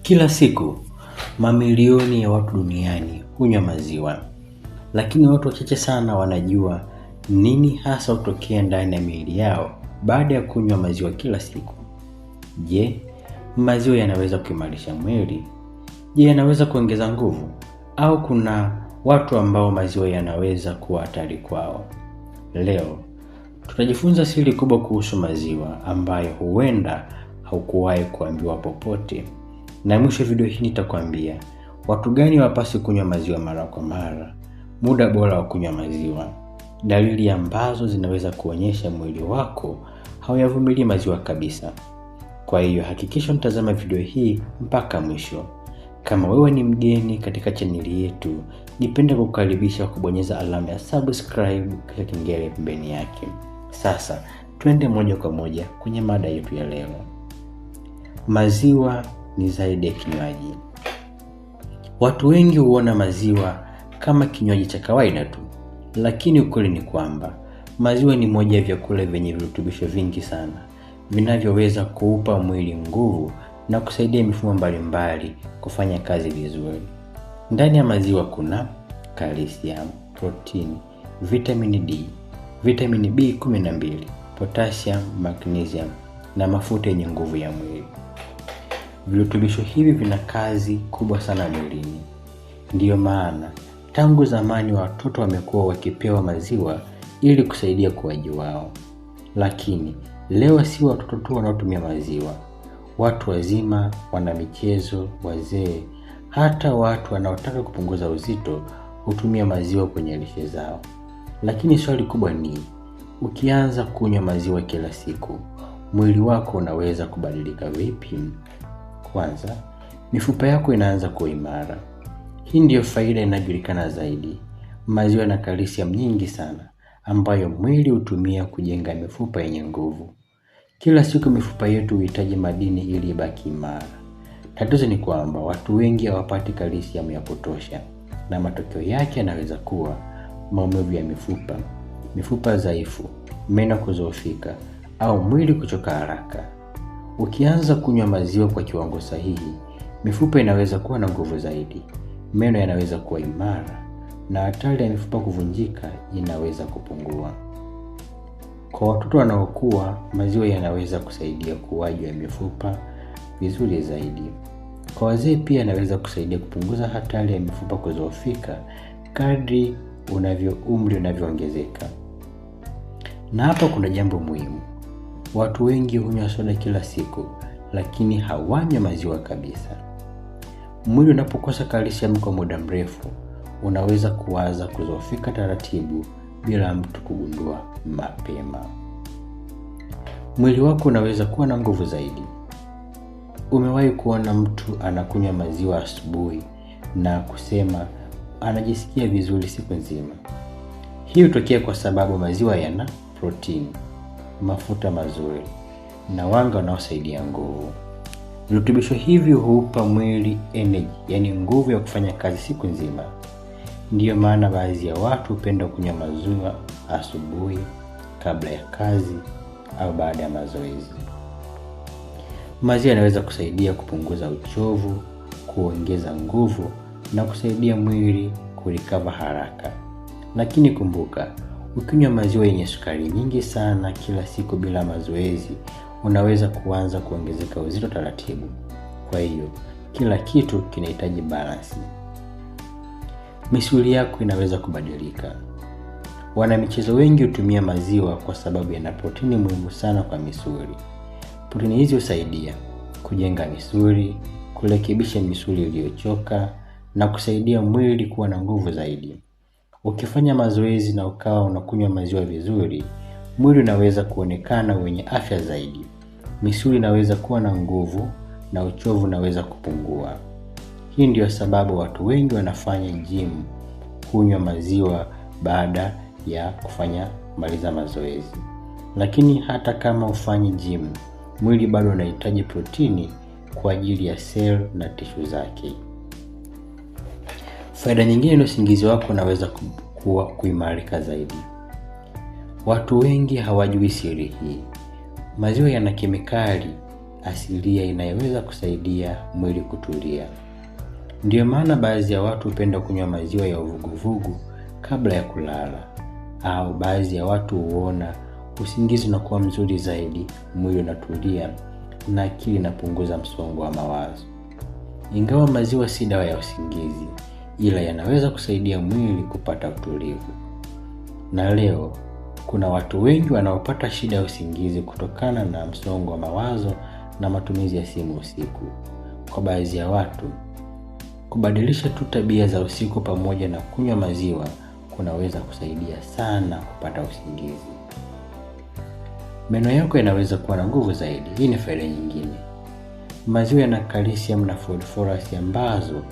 Kila siku, mamilioni ya watu duniani hunywa maziwa. Lakini watu wachache sana wanajua nini hasa hutokea ndani ya miili yao baada ya kunywa maziwa kila siku. Je, maziwa yanaweza kuimarisha mwili? Je, yanaweza kuongeza nguvu? Au kuna watu ambao maziwa yanaweza kuwa hatari kwao? Leo, tutajifunza siri kubwa kuhusu maziwa ambayo huenda haukuwahi kuambiwa popote. Na mwisho video hii nitakwambia watu gani wapaswi kunywa maziwa mara kwa mara, muda bora wa kunywa maziwa, dalili ambazo zinaweza kuonyesha mwili wako hauyavumilii maziwa kabisa. Kwa hiyo hakikisha mtazama video hii mpaka mwisho. Kama wewe ni mgeni katika chaneli yetu, nipende kukukaribisha kubonyeza alama ya subscribe kisha kengele pembeni yake. Sasa twende moja kwa moja kwenye mada yetu ya leo. Maziwa ni zaidi ya kinywaji. Watu wengi huona maziwa kama kinywaji cha kawaida tu, lakini ukweli ni kwamba maziwa ni moja ya vyakula vyenye virutubisho vingi sana vinavyoweza kuupa mwili nguvu na kusaidia mifumo mbalimbali kufanya kazi vizuri. Ndani ya maziwa kuna calcium, protein, vitamin D, vitamin B12, potassium, magnesium na mafuta yenye nguvu ya mwili. Virutubisho hivi vina kazi kubwa sana mwilini. Ndiyo maana tangu zamani watoto wamekuwa wakipewa maziwa ili kusaidia ukuaji wao. Lakini leo si watoto tu wanaotumia maziwa. Watu wazima, wanamichezo, wazee, hata watu wanaotaka kupunguza uzito hutumia maziwa kwenye lishe zao. Lakini swali kubwa ni, ukianza kunywa maziwa kila siku, mwili wako unaweza kubadilika vipi? Kwanza, mifupa yako inaanza kuwa imara. Hii ndiyo faida inayojulikana zaidi. Maziwa yana calcium nyingi sana ambayo mwili hutumia kujenga mifupa yenye nguvu. Kila siku mifupa yetu huhitaji madini ili ibaki imara. Tatizo ni kwamba watu wengi hawapati calcium ya kutosha, na matokeo yake yanaweza kuwa maumivu ya mifupa, mifupa dhaifu, meno kudhoofika au mwili kuchoka haraka. Ukianza kunywa maziwa kwa kiwango sahihi, mifupa inaweza kuwa na nguvu zaidi, meno yanaweza kuwa imara, na hatari ya mifupa kuvunjika inaweza kupungua. Kwa watoto wanaokua, maziwa yanaweza kusaidia ukuaji wa mifupa vizuri zaidi. Kwa wazee pia yanaweza kusaidia kupunguza hatari ya mifupa kudhoofika kadri umri unavyoongezeka. Na hapa kuna jambo muhimu. Watu wengi hunywa soda kila siku, lakini hawanywi maziwa kabisa. Mwili unapokosa calcium kwa muda mrefu, unaweza kuanza kudhoofika taratibu bila mtu kugundua mapema. Mwili wako unaweza kuwa na nguvu zaidi. Umewahi kuona mtu anakunywa maziwa asubuhi na kusema anajisikia vizuri siku nzima? Hii hutokea kwa sababu maziwa yana protein, mafuta mazuri na wanga unaosaidia nguvu. Virutubisho hivi huupa mwili energy, yani nguvu ya kufanya kazi siku nzima. Ndiyo maana baadhi ya watu hupenda kunywa maziwa asubuhi, kabla ya kazi au baada ya mazoezi. Maziwa yanaweza kusaidia kupunguza uchovu, kuongeza nguvu na kusaidia mwili kurecover haraka. Lakini kumbuka, ukinywa maziwa yenye sukari nyingi sana kila siku bila mazoezi, unaweza kuanza kuongezeka uzito taratibu. Kwa hiyo, kila kitu kinahitaji balance. Misuli yako inaweza kubadilika. Wanamichezo wengi hutumia maziwa kwa sababu yana protini muhimu sana kwa misuli. Protini hizi husaidia kujenga misuli, kurekebisha misuli iliyochoka na kusaidia mwili kuwa na nguvu zaidi. Ukifanya mazoezi na ukawa unakunywa maziwa vizuri, mwili unaweza kuonekana wenye afya zaidi. Misuli inaweza kuwa na nguvu na uchovu unaweza kupungua. Hii ndio sababu watu wengi wanafanya gym kunywa maziwa baada ya maliza mazoezi. Lakini hata kama ufanyi gym, mwili bado unahitaji protini kwa ajili ya cell na tishu zake. Faida nyingine ni usingizi wako unaweza kuimarika zaidi. Watu wengi hawajui siri hii. Maziwa yana kemikali asilia inayoweza kusaidia mwili kutulia. Ndiyo maana baadhi ya watu hupenda kunywa maziwa ya uvuguvugu kabla ya kulala, au baadhi ya watu huona usingizi unakuwa mzuri zaidi, mwili unatulia na akili inapunguza msongo wa mawazo. Ingawa maziwa si dawa ya usingizi, ila yanaweza kusaidia mwili kupata utulivu. Na leo kuna watu wengi wanaopata shida ya usingizi kutokana na msongo wa mawazo na matumizi ya simu usiku. Kwa baadhi ya watu, kubadilisha tu tabia za usiku pamoja na kunywa maziwa kunaweza kusaidia sana kupata usingizi. Meno yako yanaweza kuwa na nguvu zaidi. Hii ni faida nyingine. Maziwa yana calcium na phosphorus ambazo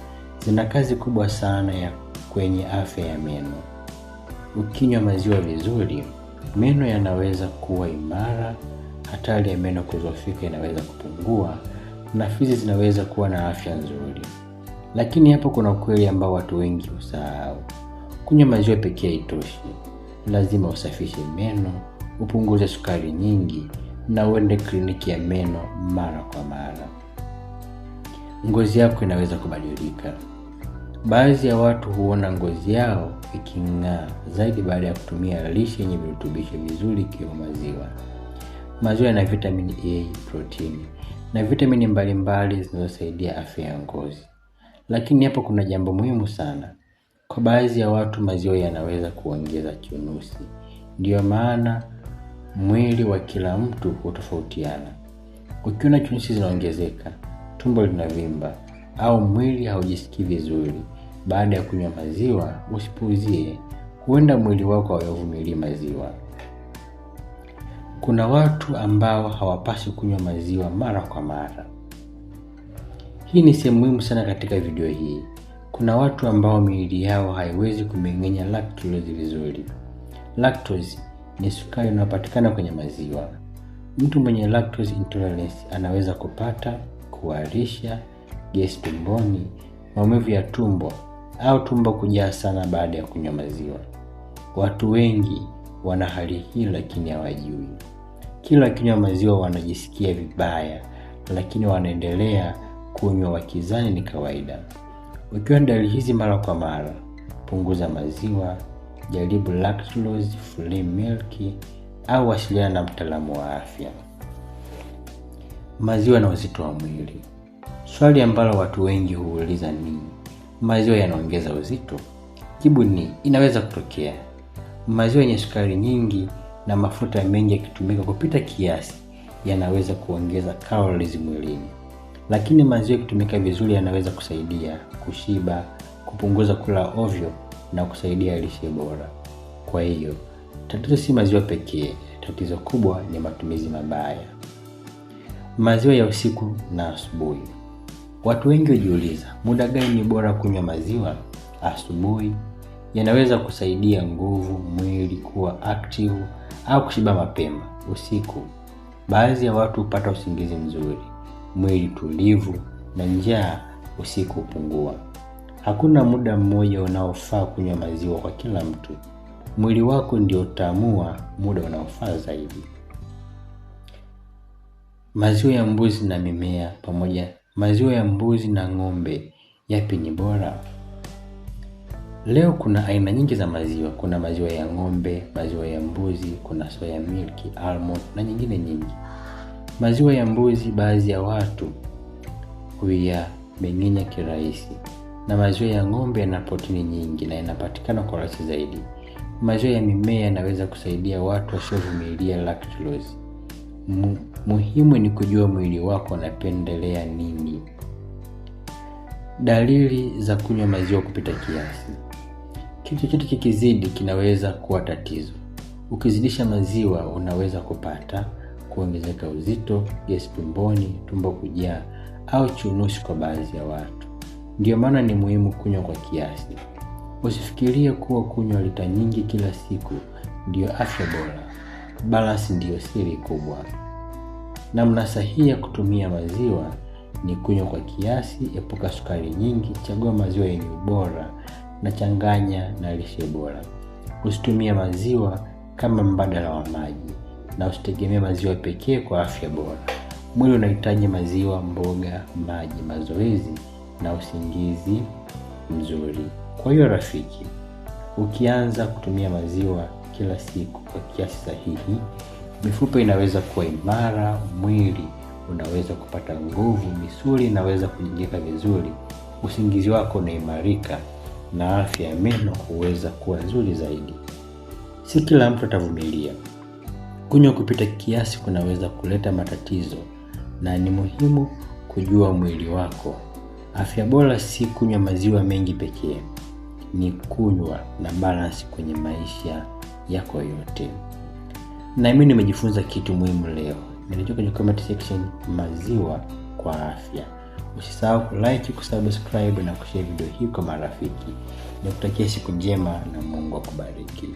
zina kazi kubwa sana kwenye afya ya meno. Ukinywa maziwa vizuri, meno yanaweza kuwa imara, hatari ya meno kudhoofika inaweza kupungua, na fizi zinaweza kuwa na afya nzuri. Lakini hapo kuna ukweli ambao watu wengi husahau. Kunywa maziwa pekee haitoshi. Lazima usafishe meno, upunguze sukari nyingi, na uende kliniki ya meno mara kwa mara. Ngozi yako inaweza kubadilika. Baadhi ya watu huona ngozi yao iking'aa zaidi baada ya kutumia lishe yenye virutubisho vizuri ikiwemo maziwa. Maziwa yana vitamini A, protini na vitamini mbalimbali zinazosaidia afya ya ngozi. Lakini hapo kuna jambo muhimu sana. Kwa baadhi ya watu maziwa yanaweza kuongeza chunusi. Ndiyo maana mwili wa kila mtu hutofautiana. Ukiona chunusi zinaongezeka, tumbo linavimba, au mwili haujisikii vizuri baada ya kunywa maziwa, usipuuzie. Huenda mwili wako hauvumilii maziwa. Kuna watu ambao hawapaswi kunywa maziwa mara kwa mara. Hii ni sehemu muhimu sana katika video hii. Kuna watu ambao miili yao haiwezi kumeng'enya lactose vizuri. Lactose ni sukari inayopatikana kwenye maziwa. Mtu mwenye lactose intolerance anaweza kupata kuharisha, gesi tumboni, maumivu ya tumbo, au tumbo kujaa sana baada ya kunywa maziwa. Watu wengi wana hali hii lakini hawajui. Kila kinywa maziwa wanajisikia vibaya, lakini wanaendelea kunywa wakizani ni kawaida. Ukiwa na dalili hizi mara kwa mara, punguza maziwa, jaribu lactose free milk, au wasiliana na mtaalamu wa afya. Maziwa na uzito wa mwili. Swali ambalo watu wengi huuliza ni, maziwa yanaongeza uzito? Jibu ni, inaweza kutokea. Maziwa yenye sukari nyingi na mafuta mengi yakitumika kupita kiasi yanaweza kuongeza calories mwilini. Lakini maziwa yakitumika vizuri yanaweza kusaidia kushiba, kupunguza kula ovyo na kusaidia lishe bora. Kwa hiyo, tatizo si maziwa pekee, tatizo kubwa ni matumizi mabaya. Maziwa ya usiku na asubuhi. Watu wengi hujiuliza, muda gani ni bora kunywa maziwa? Asubuhi yanaweza kusaidia nguvu, mwili kuwa active au kushiba mapema. Usiku, baadhi ya watu hupata usingizi mzuri, mwili tulivu na njaa usiku hupungua. Hakuna muda mmoja unaofaa kunywa maziwa kwa kila mtu. Mwili wako ndio utaamua muda unaofaa zaidi. Maziwa ya mbuzi na mimea pamoja. Maziwa ya mbuzi na ng'ombe, yapi ni bora? Leo kuna aina nyingi za maziwa. Kuna maziwa ya ng'ombe, maziwa ya mbuzi, kuna soya milk, almond na nyingine nyingi. Maziwa ya mbuzi baadhi ya watu huyameng'enya kirahisi, na maziwa ya ng'ombe yana protini nyingi na yanapatikana kwa urahisi zaidi. Maziwa ya mimea yanaweza kusaidia watu wasiovumilia lactose. Muhimu ni kujua mwili wako unapendelea nini. Dalili za kunywa maziwa kupita kiasi. Kitu chochote kikizidi kinaweza kuwa tatizo. Ukizidisha maziwa unaweza kupata kuongezeka uzito, gesi tumboni, tumbo kujaa au chunusi kwa baadhi ya watu. Ndio maana ni muhimu kunywa kwa kiasi. Usifikirie kuwa kunywa lita nyingi kila siku ndio afya bora. Balance ndio siri kubwa. Namna sahihi ya kutumia maziwa ni kunywa kwa kiasi, epuka sukari nyingi, chagua maziwa yenye ubora na changanya na lishe bora. Usitumie maziwa kama mbadala wa maji, na usitegemee maziwa pekee kwa afya bora. Mwili unahitaji maziwa, mboga, maji, mazoezi na usingizi mzuri. Kwa hiyo rafiki, ukianza kutumia maziwa kila siku kwa kiasi sahihi, mifupa inaweza kuwa imara, mwili unaweza kupata nguvu, misuli inaweza kujengeka vizuri, usingizi wako unaimarika na afya ya meno huweza kuwa nzuri zaidi. Si kila mtu atavumilia. Kunywa kupita kiasi kunaweza kuleta matatizo na ni muhimu kujua mwili wako. Afya bora si kunywa maziwa mengi pekee, ni kunywa na balance kwenye maisha yako yote. Na mimi nimejifunza kitu muhimu leo. Niandike kwenye comment section maziwa kwa afya. Usisahau kulike, kusubscribe na kushare video hii kwa marafiki. Nikutakia siku njema na Mungu akubariki.